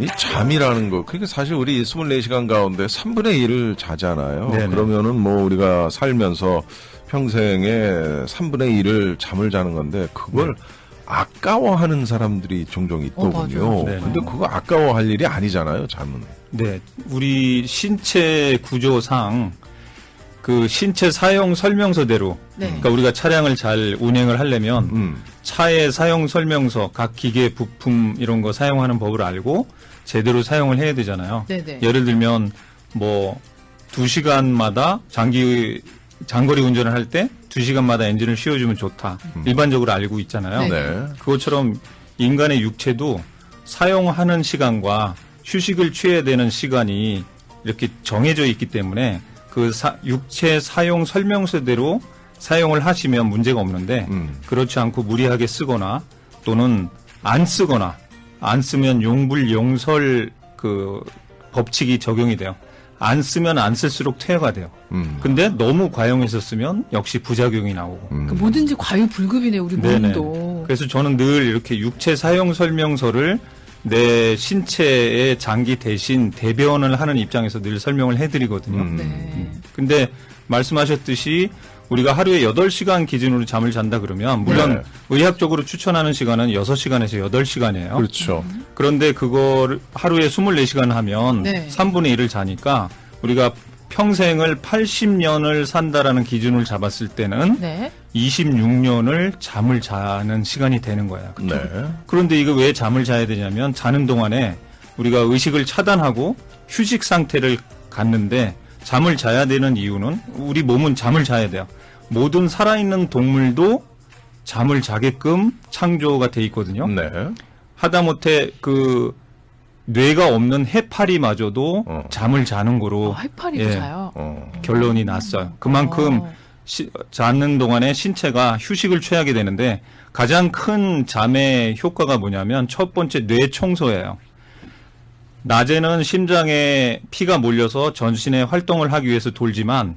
이 잠이라는 거, 그게 사실 우리 24시간 가운데 3분의 1을 자잖아요. 네네. 그러면은 뭐 우리가 살면서 평생에 3분의 1을 잠을 자는 건데, 그걸 아까워하는 사람들이 종종 있더군요. 맞아요. 근데 그거 아까워할 일이 아니잖아요, 잠은. 네, 우리 신체 구조상 그 신체 사용 설명서대로, 그러니까 우리가 차량을 잘 운행을 하려면 차의 사용 설명서, 각 기계 부품 이런 거 사용하는 법을 알고 제대로 사용을 해야 되잖아요. 네네. 예를 들면 뭐 2시간마다 장거리 운전을 할 때 2시간마다 엔진을 씌워주면 좋다. 일반적으로 알고 있잖아요. 네. 그것처럼 인간의 육체도 사용하는 시간과 휴식을 취해야 되는 시간이 이렇게 정해져 있기 때문에 그 육체 사용 설명서대로 사용을 하시면 문제가 없는데 그렇지 않고 무리하게 쓰거나 또는 안 쓰거나 안 쓰면 용불용설 그 법칙이 적용이 돼요. 안 쓰면 안 쓸수록 퇴화가 돼요. 근데 너무 과용해서 쓰면 역시 부작용이 나오고. 그러니까 뭐든지 과유불급이네 우리 몸도. 그래서 저는 늘 이렇게 육체 사용 설명서를 내 신체의 장기 대신 대변을 하는 입장에서 늘 설명을 해드리거든요. 네. 근데 말씀하셨듯이 우리가 하루에 8시간 기준으로 잠을 잔다 그러면 물론 의학적으로 추천하는 시간은 6시간에서 8시간이에요. 그렇죠. 그런데 그걸 하루에 24시간 하면 3분의 1을 자니까 우리가 평생을 80년을 산다라는 기준을 잡았을 때는 26년을 잠을 자는 시간이 되는 거예요. 네. 그런데 이거 왜 잠을 자야 되냐면 자는 동안에 우리가 의식을 차단하고 휴식 상태를 갖는데 잠을 자야 되는 이유는 우리 몸은 잠을 자야 돼요. 모든 살아있는 동물도 잠을 자게끔 창조가 돼 있거든요. 네. 하다못해 그 뇌가 없는 해파리마저도 잠을 자는 거로 해파리도 자요? 결론이 났어요. 그만큼 자는 동안에 신체가 휴식을 취하게 되는데 가장 큰 잠의 효과가 뭐냐면 첫 번째 뇌 청소예요. 낮에는 심장에 피가 몰려서 전신에 활동을 하기 위해서 돌지만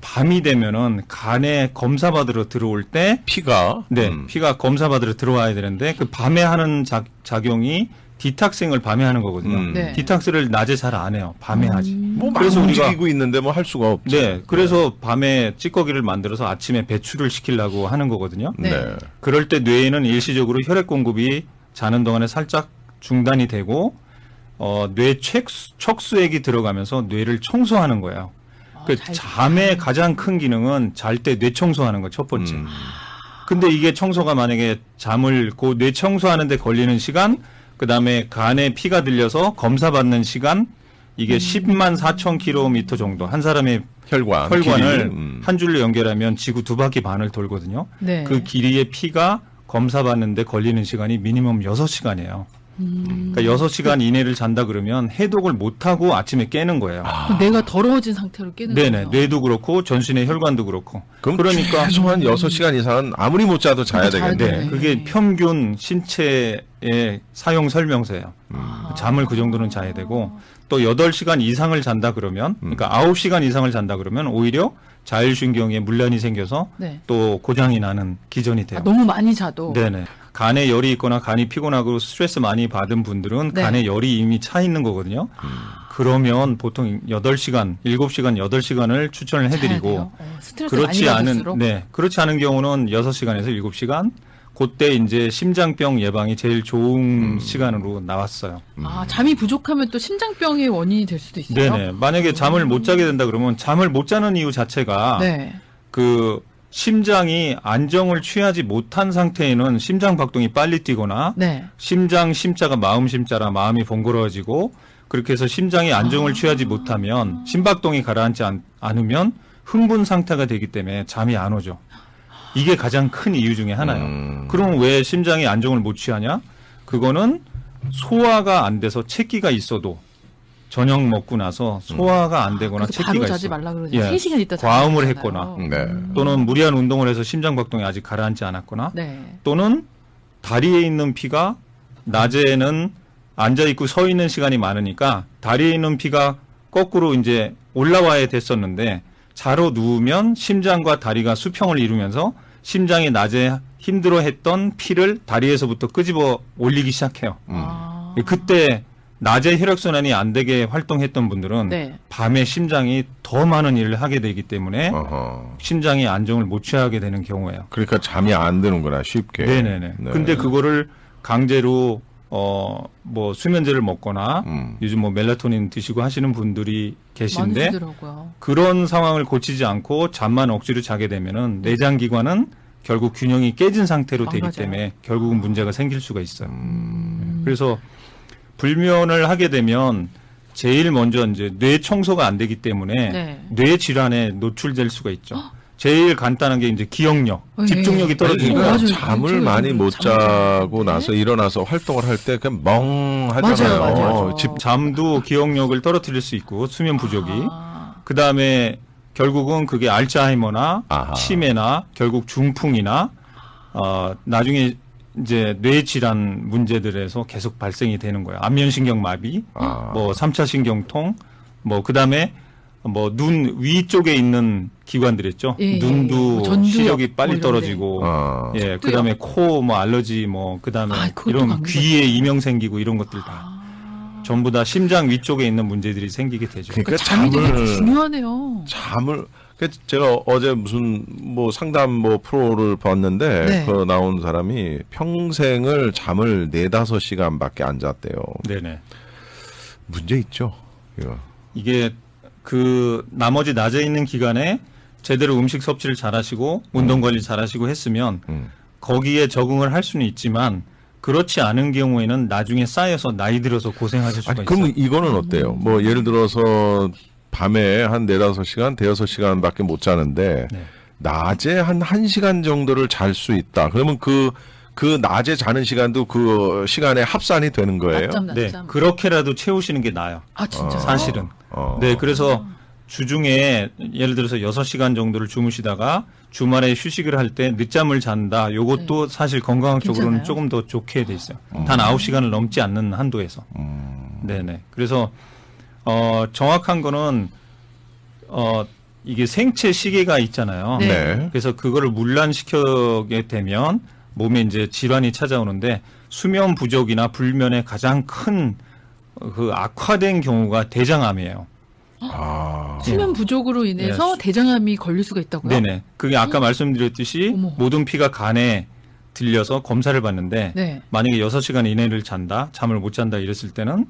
밤이 되면은 간에 검사 받으러 들어올 때 피가 피가 검사 받으러 들어와야 되는데 그 밤에 하는 작용이 디탁생을 밤에 하는 거거든요. 디탁스를 낮에 잘 안 해요. 밤에 하지. 뭐 그래서 움직이고 있는데 뭐 할 수가 없죠. 네, 그래서 밤에 찌꺼기를 만들어서 아침에 배출을 시키려고 하는 거거든요. 그럴 때 뇌에는 일시적으로 혈액 공급이 자는 동안에 살짝 중단이 되고 뇌 척수액이 들어가면서 뇌를 청소하는 거예요. 그 잠의 가장 큰 기능은 잘 때 뇌 청소하는 거 첫 번째. 근데 이게 청소가 만약에 잠을 뇌 청소하는 데 걸리는 시간, 그다음에 간에 피가 들려서 검사 받는 시간, 이게 10만 4천 킬로미터 정도 한 사람의 혈관을 한 줄로 연결하면 지구 2바퀴 반을 돌거든요. 그 길이의 피가 검사 받는데 걸리는 시간이 미니멈 6시간이에요. 그러니까 6시간 이내를 잔다 그러면 해독을 못하고 아침에 깨는 거예요. 뇌가 더러워진 상태로 깨는 거예요. 네네. 뇌도 그렇고 전신의 혈관도 그렇고. 그러니까 최소한 6시간 이상은 아무리 못 자도 자야 되겠네. 그게 평균 신체의 사용 설명서예요. 잠을 그 정도는 자야 되고 또 8시간 이상을 잔다 그러면 그러니까 9시간 이상을 잔다 그러면 오히려 자율신경에 문란이 생겨서 또 고장이 나는 기전이 돼요. 너무 많이 자도. 네네. 간에 열이 있거나 간이 피곤하고 스트레스 많이 받은 분들은 간에 열이 이미 차 있는 거거든요. 그러면 보통 8시간, 7시간, 8시간을 추천을 해드리고 그렇지 않은 경우는 6시간에서 7시간. 그때 이제 심장병 예방이 제일 좋은 시간으로 나왔어요. 잠이 부족하면 또 심장병의 원인이 될 수도 있어요. 네네. 만약에 잠을 못 자게 된다 그러면 잠을 못 자는 이유 자체가 그 심장이 안정을 취하지 못한 상태에는 심장 박동이 빨리 뛰거나 심장 심자가 마음 심자라 마음이 번거로워지고 그렇게 해서 심장이 안정을 취하지 못하면 심박동이 가라앉지 않으면 흥분 상태가 되기 때문에 잠이 안 오죠. 이게 가장 큰 이유 중에 하나예요. 그럼 왜 심장이 안정을 못 취하냐? 그거는 소화가 안 돼서 채기가 있어도 저녁 먹고 나서 소화가 안 되거나 채기가 바로 자지 말라 그러죠. 3시간 있다 과음을 했거나 또는 무리한 운동을 해서 심장 박동이 아직 가라앉지 않았거나 또는 다리에 있는 피가 낮에는 앉아 있고 서 있는 시간이 많으니까 다리에 있는 피가 거꾸로 이제 올라와야 됐었는데 자로 누우면 심장과 다리가 수평을 이루면서 심장이 낮에 힘들어했던 피를 다리에서부터 끄집어 올리기 시작해요. 그때 낮에 혈액순환이 안 되게 활동했던 분들은 네. 밤에 심장이 더 많은 일을 하게 되기 때문에 심장이 안정을 못 취하게 되는 경우예요. 그러니까 잠이 안 드는구나 쉽게. 네네네. 네. 근데 그거를 강제로 뭐 수면제를 먹거나 요즘 뭐 멜라토닌 드시고 하시는 분들이 계신데 많이 쓰더라고요. 그런 상황을 고치지 않고 잠만 억지로 자게 되면은 내장 기관은 결국 균형이 깨진 상태로 되기 망가져요. 때문에 결국은 문제가 생길 수가 있어요. 그래서 불면을 하게 되면 제일 먼저 이제 뇌 청소가 안 되기 때문에 네. 뇌 질환에 노출될 수가 있죠. 제일 간단한 게 이제 기억력, 네. 집중력이 아니, 떨어지니까 그러니까 맞아요. 잠을 그쪽에서 많이 못 잠을 자고 자는데. 나서 일어나서 활동을 할 때 그냥 멍하잖아요. 맞아요. 잠도 기억력을 떨어뜨릴 수 있고 수면 부족이 그 다음에 결국은 그게 알츠하이머나 아하. 치매나 결국 중풍이나 나중에 이제 뇌 질환 문제들에서 계속 발생이 되는 거예요. 안면신경 마비, 뭐 3차 신경통, 뭐 그다음에 뭐 눈 위쪽에 있는 기관들 있죠. 예, 눈도 전두엽 시력이 뭐 빨리 이런데. 떨어지고, 예, 그다음에 코 뭐 알러지 뭐 그다음에 그것도 이런 감기가 귀에 이명 생기고 이런 것들 다 전부 다 심장 위쪽에 있는 문제들이 생기게 되죠. 그러니까 잠이 되게 잠을 중요하네요. 제가 어제 무슨 뭐 상담 뭐 프로를 봤는데 네. 그 나온 사람이 평생을 잠을 4-5시간밖에 안 잤대요. 네네. 문제 있죠. 이거. 이게 그 나머지 낮에 있는 기간에 제대로 음식 섭취를 잘하시고 운동 관리 잘하시고 했으면 거기에 적응을 할 수는 있지만 그렇지 않은 경우에는 나중에 쌓여서 나이 들어서 고생하실 수가 아니, 있어요. 그럼 이거는 어때요? 뭐 예를 들어서 밤에 한 4-5시간, 5-6시간밖에 못 자는데 네. 낮에 한 1시간 정도를 잘 수 있다. 그러면 그 낮에 자는 시간도 그 시간에 합산이 되는 거예요? 낮잠. 네, 그렇게라도 채우시는 게 나아요. 아 진짜 사실은. 네, 그래서 주중에 예를 들어서 6시간 정도를 주무시다가 주말에 휴식을 할 때 늦잠을 잔다. 요것도 사실 건강 쪽으로는 괜찮아요? 조금 더 좋게 돼 있어요. 단 9시간을 넘지 않는 한도에서. 네네. 그래서 정확한 거는 이게 생체 시계가 있잖아요. 네. 그래서 그거를 문란시키게 되면 몸에 이제 질환이 찾아오는데 수면 부족이나 불면의 가장 큰 그 악화된 경우가 대장암이에요. 수면 부족으로 인해서 네. 대장암이 걸릴 수가 있다고요? 네네. 그게 아까 말씀드렸듯이 어머. 모든 피가 간에 들려서 검사를 받는데 네. 만약에 6시간 이내를 잔다, 잠을 못 잔다 이랬을 때는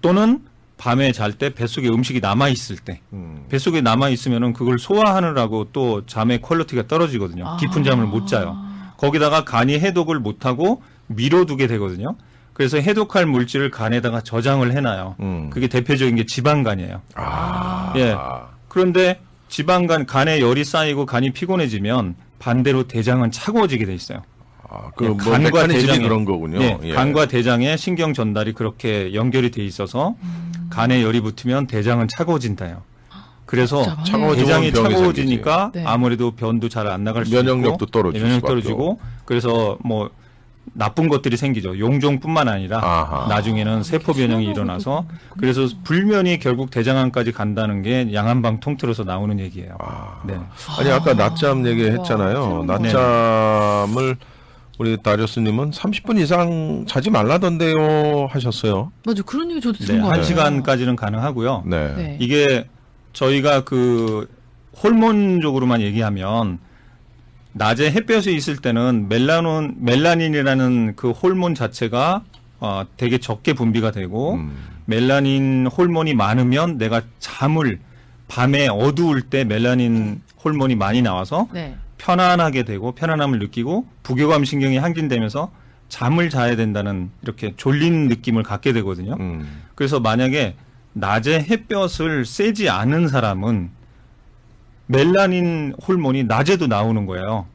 또는 밤에 잘 때 뱃속에 음식이 남아 있을 때 뱃속에 남아 있으면은 그걸 소화하느라고 또 잠의 퀄리티가 떨어지거든요. 깊은 잠을 못 자요. 거기다가 간이 해독을 못 하고 미뤄두게 되거든요. 그래서 해독할 물질을 간에다가 저장을 해놔요. 그게 대표적인 게 지방간이에요. 예. 그런데 지방간, 간에 열이 쌓이고 간이 피곤해지면 반대로 대장은 차가워지게 돼 있어요. 그 뭐 메커니즘이 그런 거군요. 예, 예. 간과 대장의 신경 전달이 그렇게 연결이 돼 있어서 간에 열이 붙으면 대장은 차가워진다요. 그래서 복잡하네. 대장이 병이 차가워지니까 생기지. 네. 아무래도 변도 잘 안 나갈 수 면역력도 있고 떨어질 면역 수밖에 떨어지고 그래서 뭐 나쁜 것들이 생기죠. 용종뿐만 아니라 아하. 나중에는 세포 변형이 일어나서 그래서 불면이 결국 대장암까지 간다는 게 양한방 통틀어서 나오는 얘기예요. 네. 아니 아까 낮잠 얘기했잖아요. 와, 낮잠을 우리 다리우스님은 30분 이상 자지 말라던데요 하셨어요. 맞아. 그런 얘기 저도 네, 들은 거 같아요. 1시간까지는 가능하고요. 네. 네. 이게 저희가 그 호르몬적으로만 얘기하면 낮에 햇볕에 있을 때는 멜라닌이라는 그 호르몬 자체가 되게 적게 분비가 되고 멜라닌 호르몬이 많으면 내가 잠을 밤에 어두울 때 멜라닌 호르몬이 많이 나와서 네. 편안하게 되고 편안함을 느끼고 부교감 신경이 항진되면서 잠을 자야 된다는 이렇게 졸린 느낌을 갖게 되거든요. 그래서 만약에 낮에 햇볕을 쐬지 않은 사람은 멜라닌 호르몬이 낮에도 나오는 거예요.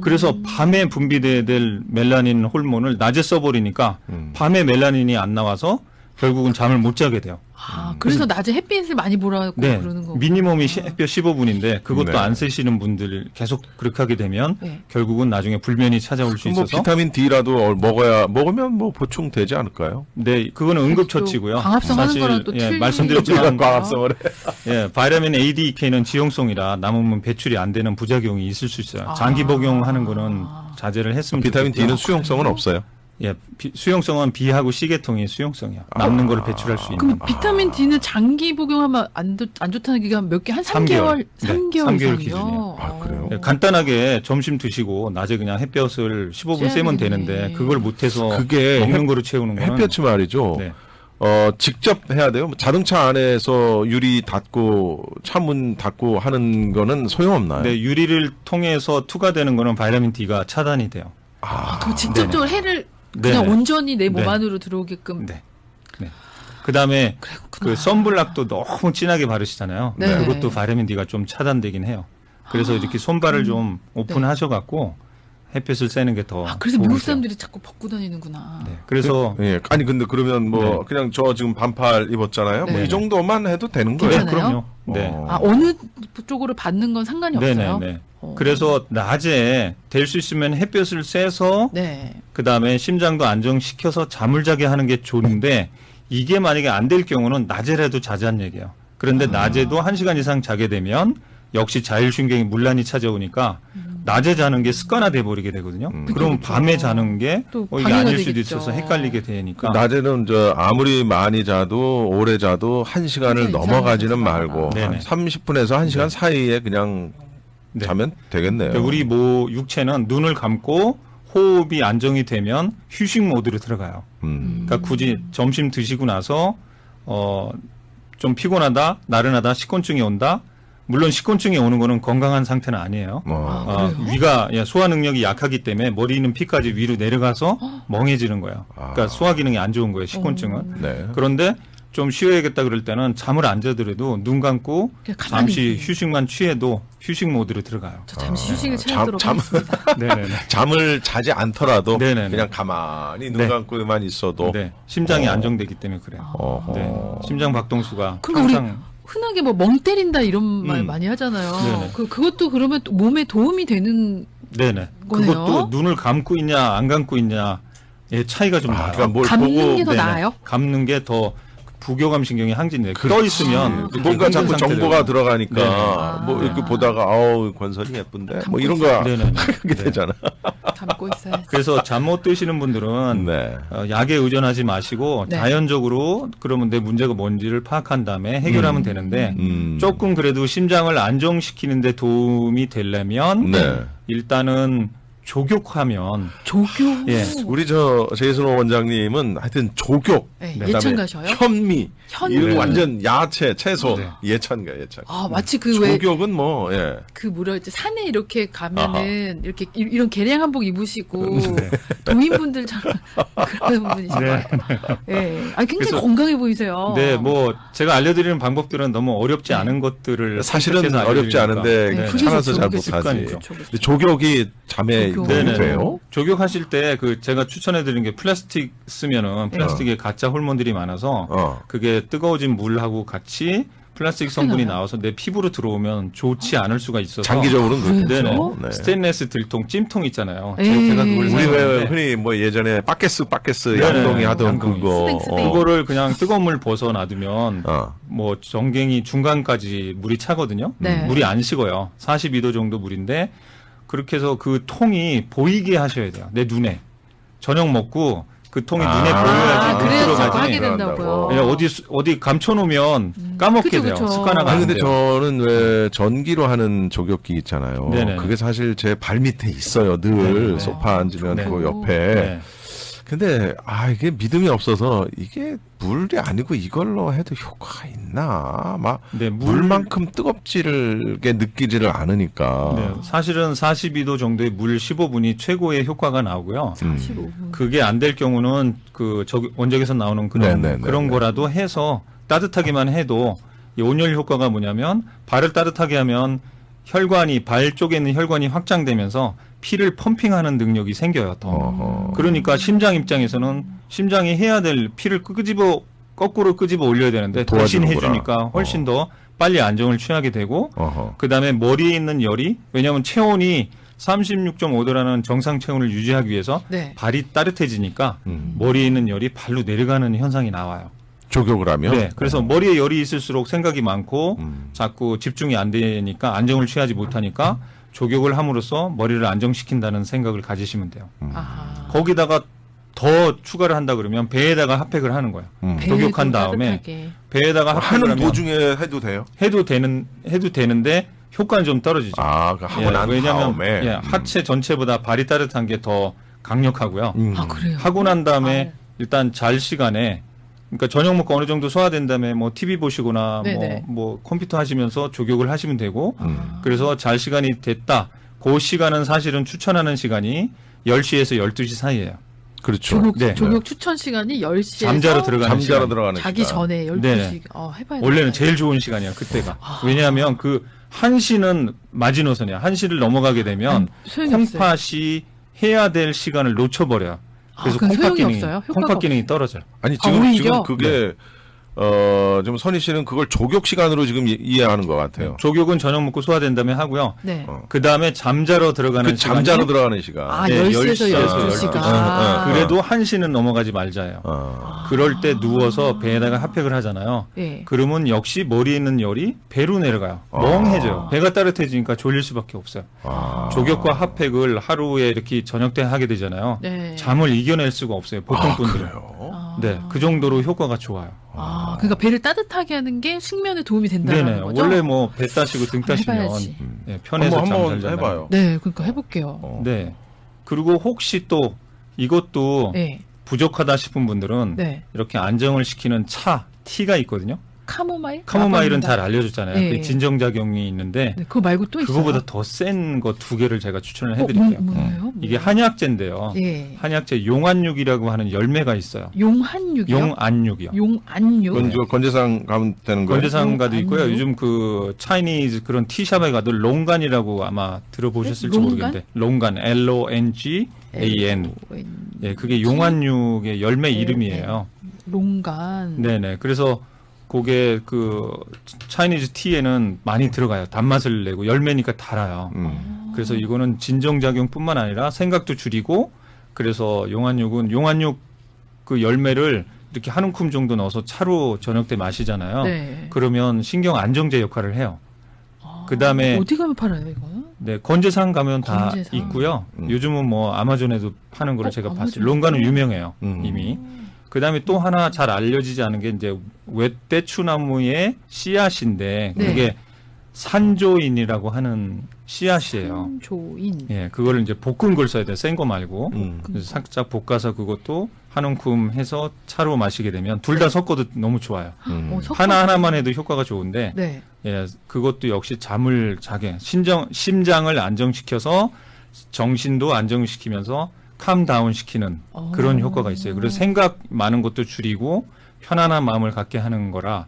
그래서 밤에 분비돼야 될 멜라닌 호르몬을 낮에 써버리니까 밤에 멜라닌이 안 나와서 결국은 잠을 못 자게 돼요. 그래서 낮에 햇빛을 많이 보라고 네, 그러는 거고. 미니멈이 햇볕 15분인데 그것도 네. 안 쓰시는 분들 계속 그렇게 하게 되면 네. 결국은 나중에 불면이 찾아올 수 뭐 있어서 비타민 D라도 먹으면 뭐 보충되지 않을까요? 네, 그거는 응급처치고요. 광합성 하는 거랑 또 틀린 말씀드렸지만 광합성을 해. 바이타민 A, D, K는 지용성이라 남으면 배출이 안 되는 부작용이 있을 수 있어요. 장기 복용하는 거는 자제를 했으면 비타민 좋겠고요. D는 수용성은 없어요. 수용성은 B하고 C계통이 수용성이야. 남는 거를 배출할 수 있는. 그럼 비타민 D는 장기 복용하면 안 좋다는 기간 몇 개? 한 3개월? 3개월 3개월 이상이요? 기준이에요. 그래요? 간단하게 점심 드시고 낮에 그냥 햇볕을 15분 쐬면 되는데 그걸 못해서 그게 먹는 거로 채우는 거는 햇볕이 말이죠. 네. 직접 해야 돼요. 자동차 안에서 유리 닫고 차문 닫고 하는 거는 소용없나요? 네, 유리를 통해서 투과되는 거는 바이타민 D가 차단이 돼요. 그럼 직접적으로 해를 그냥 네네. 온전히 내 몸 네. 안으로 들어오게끔. 네. 그다음에 그렇구나. 그 선블락도 너무 진하게 바르시잖아요. 네. 그것도 바이타민 D가 좀 차단되긴 해요. 그래서 이렇게 손발을 좀 오픈하셔 갖고 햇볕을 쐬는 게 더 그래서 도움이 미국 돼요. 사람들이 자꾸 벗고 다니는구나. 네. 그래서 예. 아니 근데 그러면 뭐 네. 그냥 저 지금 반팔 입었잖아요. 뭐 네. 이 정도만 해도 되는 거예요. 괜찮아요? 그럼요. 네. 어느 쪽으로 받는 건 상관이 없어요? 네네네. 그래서 낮에 될 수 있으면 햇볕을 쐬서 네. 그다음에 심장도 안정시켜서 잠을 자게 하는 게 좋은데 이게 만약에 안 될 경우는 낮에라도 자자는 얘기예요. 그런데 낮에도 1시간 이상 자게 되면 역시 자율신경이 문란이 찾아오니까 낮에 자는 게 습관화돼 버리게 되거든요. 그럼 밤에 자는 게 또 이게 방해가 아닐 수도 되겠죠. 있어서 헷갈리게 되니까 낮에는 아무리 많이 자도 오래 자도 1시간을 이상이 넘어가지는 자다가. 말고 네네. 한 30분에서 1시간 사이에 그냥 네. 자면 되겠네요. 그러니까 우리 육체는 눈을 감고 호흡이 안정이 되면 휴식 모드로 들어가요. 그러니까 굳이 점심 드시고 나서 좀 피곤하다, 나른하다, 식곤증이 온다. 물론 식곤증이 오는 거는 건강한 상태는 아니에요. 위가 소화 능력이 약하기 때문에 머리 있는 피까지 위로 내려가서 멍해지는 거예요. 그러니까 소화 기능이 안 좋은 거예요. 식곤증은. 네. 그런데 좀 쉬어야겠다 그럴 때는 잠을 안 자더라도 눈 감고 그냥 가만히 잠시 있어요. 휴식만 취해도 휴식 모드로 들어가요. 저 잠시 휴식을 취하도록 잠- 하겠습니다. 네네네. 잠을 자지 않더라도 네네네. 그냥 가만히 눈 네. 감고만 있어도 네, 심장이 안정되기 때문에 그래요. 어허. 네, 심장 박동수가 그럼 우리 항상 흔하게 뭐 멍 때린다 이런 말 많이 하잖아요. 네네. 그것도 그러면 또 몸에 도움이 되는 네네. 거네요? 그것도 눈을 감고 있냐 안 감고 있냐의 차이가 좀 나요. 그러니까 뭘 감는 보고 게 더 네네. 나아요? 감는 게 더 부교감 신경이 항진돼요. 떠 있으면 이렇게 뭔가 자꾸 흥분 상태로. 정보가 들어가니까 네네. 뭐 이렇게 보다가 아우 권선이 예쁜데 뭐 이런 거 네네네. 하게 되잖아. 감고 있어야지. 그래서 잠 못 드시는 분들은 네. 약에 의존하지 마시고 네. 자연적으로 그러면 내 문제가 뭔지를 파악한 다음에 해결하면 되는데 조금 그래도 심장을 안정시키는 데 도움이 되려면 네. 일단은 조격하면 조교. 예. 우리 제이슨 원장님은 하여튼 조격, 네, 그다음에 예천 가셔요? 현미, 현미. 이런 완전 야채, 채소, 네. 예찬가 예찬. 아 마치 그 왜 조격은 뭐 예. 그 뭐라 그러지 산에 이렇게 가면은 이렇게 이런 개량 한복 입으시고 도인분들처럼 그런 분이신 네. 거예요. 예. 아 굉장히 그래서- 건강해 보이세요. 네, 뭐 제가 알려드리는 방법들은 너무 어렵지 않은 것들을 사실은 선택해서 어렵지 알려드리니까. 않은데 네, 그게 찾아서 좋죠. 잘 그게 못하지. 습관이죠. 근데 조격이 잠에 조격. 도움이 네네. 돼요? 조격하실 때 그 제가 추천해드리는 게 플라스틱 쓰면은 플라스틱에 가짜 호르몬들이 많아서 그게 뜨거워진 물하고 같이 플라스틱 성분이 나요? 나와서 내 피부로 들어오면 좋지 않을 수가 있어서 장기적으로는 네네. 그렇죠. 네. 스테인레스 들통 찜통 있잖아요. 에이. 제가 그걸 우리 왜 사용하는데 흔히 뭐 예전에 빠게스 네네. 양동이 하던 양동이. 그거 스낵. 그거를 그냥 뜨거운 물 벗어 놔두면 뭐 정갱이 중간까지 물이 차거든요. 네. 물이 안 식어요. 42도 정도 물인데 그렇게 해서 그 통이 보이게 하셔야 돼요. 내 눈에. 저녁 먹고 그 통이 눈에 보여야지 그래야 눈 자꾸 하게 들어가지. 된다고요. 예, 어디 감춰놓으면 까먹게 그쵸, 돼요. 그쵸. 습관화가 아니 안 근데 돼요. 저는 왜 전기로 하는 조격기 있잖아요. 네네. 그게 사실 제 발 밑에 있어요. 늘 네네. 소파 앉으면 네. 그 옆에. 네. 근데 이게 믿음이 없어서 이게 물이 아니고 이걸로 해도 효과가 있나? 막 네, 물만큼 뜨겁지를 느끼지를 않으니까. 네, 사실은 42도 정도의 물 15분이 최고의 효과가 나오고요. 15분. 그게 안 될 경우는 원적에서 나오는 그런 네네네. 그런 거라도 해서 따뜻하게만 해도 이 온열 효과가 뭐냐면 발을 따뜻하게 하면 발 쪽에 있는 혈관이 확장되면서 피를 펌핑하는 능력이 생겨요. 더. 어허. 그러니까 심장 입장에서는 심장이 해야 될 피를 끄집어 거꾸로 끄집어 올려야 되는데 대신 도와주는구나. 해주니까 훨씬 더 빨리 안정을 취하게 되고 어허. 그다음에 머리에 있는 열이 왜냐하면 체온이 36.5도라는 정상 체온을 유지하기 위해서 네. 발이 따뜻해지니까 머리에 있는 열이 발로 내려가는 현상이 나와요. 조격을 하면. 네, 그래서 머리에 열이 있을수록 생각이 많고 자꾸 집중이 안 되니까 안정을 취하지 못하니까 조격을 함으로써 머리를 안정시킨다는 생각을 가지시면 돼요. 아하. 거기다가 더 추가를 한다 그러면 배에다가 핫팩을 하는 거예요. 배에도 조격한 다음에 따뜻하게. 배에다가 핫팩을 하는 하면 도중에 해도 돼요? 해도 되는데 효과는 좀 떨어지죠. 아, 그 하고 난 왜냐하면 다음에. 하체 전체보다 발이 따뜻한 게 더 강력하고요. 아, 그래요? 하고 난 다음에 일단 잘 시간에 그러니까 저녁 먹고 어느 정도 소화된 다음에 뭐 TV 보시거나 네네. 뭐 컴퓨터 하시면서 조격을 하시면 되고 아. 그래서 잘 시간이 됐다. 그 시간은 사실은 추천하는 시간이 10시에서 12시 사이예요. 그렇죠. 조격 추천 시간이 10시에서 잠자러 들어가는 잠자러 시간. 들어가는 자기 시간. 전에 12시. 네네. 해봐야 원래는 제일 좋은 시간이야 그때가. 왜냐하면 그 1시는 마지노선이야. 1시를 넘어가게 되면 소용이 없어요. 콩팥이 해야 될 시간을 놓쳐버려요. 그래서 그럼 콩팥 소용이 기능이 없어요? 효과가 콩팥 기능이 떨어져요. 아니 아, 오히려? 지금 그게 지금 선희 씨는 그걸 조격 시간으로 지금 이해하는 것 같아요. 조격은 저녁 먹고 소화된 다음에 하고요. 네. 그 다음에 잠자러 들어가는 그 시간이 잠자러 들어가는 시간. 아, 네, 10시에서 10시에서 12시가. 그래도 1시는 넘어가지 말자예요. 그럴 때 누워서 배에다가 핫팩을 하잖아요. 예. 그러면 역시 머리에 있는 열이 배로 내려가요. 멍해져요. 배가 따뜻해지니까 졸릴 수밖에 없어요. 조격과 핫팩을 하루에 이렇게 저녁 때 하게 되잖아요. 네. 잠을 이겨낼 수가 없어요. 보통 분들은. 그래요? 네, 그 정도로 효과가 좋아요. 그러니까 배를 따뜻하게 하는 게 숙면에 도움이 된다는 네네. 거죠? 원래 뭐 배 따시고 등 따시면 해봐야지. 네, 편해서 잠 잘 한번 자요. 해봐요. 네, 그러니까 해볼게요. 네. 그리고 혹시 또 이것도 네. 부족하다 싶은 분들은 네. 이렇게 안정을 시키는 차, 티가 있거든요. 카모마일? 카모마일은 아, 잘 알려줬잖아요. 네. 그 진정작용이 있는데 네, 그거 말고 또 있어요. 그거보다 더 센 거 2개를 제가 추천을 해드릴게요. 뭐예요? 이게 한약재인데요. 예. 한약재 용안육이라고 하는 열매가 있어요. 용한육이요? 용안육이요. 용안육. 그건 건재상 가면 되는 거예요? 건재상 가도 있고요. 용안육? 요즘 그 차이니즈 그런 티샵에 가도 롱간이라고 아마 들어보셨을지 네? 모르겠는데 롱간 LONGAN. 예, 그게 용안육의 열매 네, 이름이에요. 롱간. 네네. 그래서 그게 그 차이니즈 티에는 많이 들어가요. 단맛을 내고 열매니까 달아요. 그래서 이거는 진정작용뿐만 아니라 생각도 줄이고 그래서 용안육은 그 열매를 이렇게 한 움큼 정도 넣어서 차로 저녁 때 마시잖아요. 네. 그러면 신경 안정제 역할을 해요. 그다음에 어디 가면 팔아요, 이거는? 네, 건재상 가면 다 건재상. 있고요. 요즘은 뭐 아마존에도 파는 거를 제가 봤어요. 아마존. 롱간은 유명해요. 음. 이미. 그다음에 또 하나 잘 알려지지 않은 게 이제 웹대추나무의 씨앗인데 네. 그게 산조인이라고 하는 씨앗이에요. 조인. 예, 그거를 이제 볶은 걸 써야 돼요. 센 거 말고. 음. 그래서 살짝 볶아서 그것도 한 움큼 해서 차로 마시게 되면 둘 다 섞어도 너무 좋아요. 섞어서- 하나하나만 해도 효과가 좋은데 네. 예, 그것도 역시 잠을 자게 심장을 안정시켜서 정신도 안정시키면서 캄다운 시키는 그런 효과가 있어요. 그래서 생각 많은 것도 줄이고 편안한 마음을 갖게 하는 거라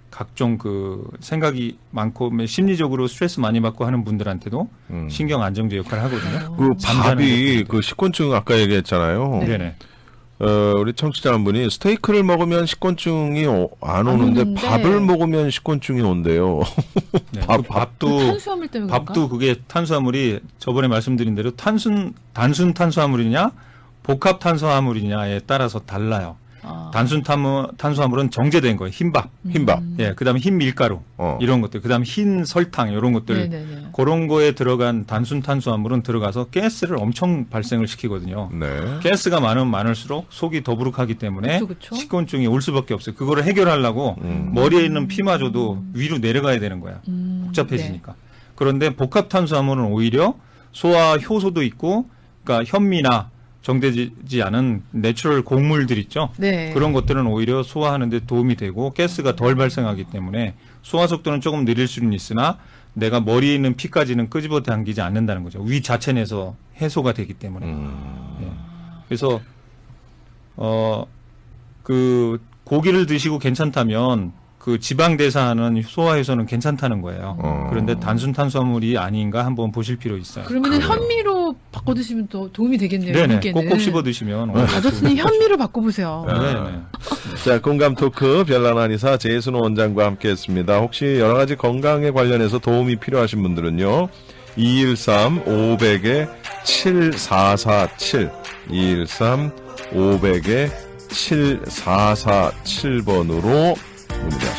각종 그 생각이 많고 심리적으로 스트레스 많이 받고 하는 분들한테도 신경 안정제 역할을 하거든요. 그 잠자는 밥이 것도 그 식곤증 아까 얘기했잖아요. 네네. 우리 청취자 한 분이 스테이크를 먹으면 식곤증이 안 오는데 오는데. 밥을 먹으면 식곤증이 온대요. 네, 밥, 그 밥도 그 탄수화물 때문에 그런가? 밥도 그게 탄수화물이 저번에 말씀드린 대로 단순 탄수화물이냐 복합 탄수화물이냐에 따라서 달라요. 단순 탄수화물은 정제된 거예요. 흰밥. 흰밥. 예, 그다음에 흰 밀가루 이런 것들. 그다음에 흰 설탕 이런 것들. 네네네. 그런 거에 들어간 단순 탄수화물은 들어가서 가스를 엄청 발생을 시키거든요. 네. 가스가 많으면 많을수록 속이 더부룩하기 때문에 그쵸. 식곤증이 올 수밖에 없어요. 그거를 해결하려고 머리에 있는 피마저도 위로 내려가야 되는 거야. 복잡해지니까. 네. 그런데 복합 탄수화물은 오히려 소화 효소도 있고, 그러니까 현미나 정제되지 않은 내추럴 곡물들 있죠. 네. 그런 것들은 오히려 소화하는 데 도움이 되고 가스가 덜 발생하기 때문에 소화 속도는 조금 느릴 수는 있으나 내가 머리에 있는 피까지는 끄집어 당기지 않는다는 거죠. 위 자체 내에서 해소가 되기 때문에. 예. 그래서 그 고기를 드시고 괜찮다면 그 지방 대사하는 소화 효소는 괜찮다는 거예요. 그런데 단순 탄수화물이 아닌가 한번 보실 필요 있어요. 그러면은 현미로 바꿔 드시면 더 도움이 되겠네요. 네네. 이분께는. 꼭꼭 씹어 드시면. 아저씨님 현미로 바꿔보세요. 네네. 자, 공감 토크 별난 한의사 제순호 원장과 함께했습니다. 혹시 여러 가지 건강에 관련해서 도움이 필요하신 분들은요. 213-500-7447 213-500-7447번으로 문의하세요.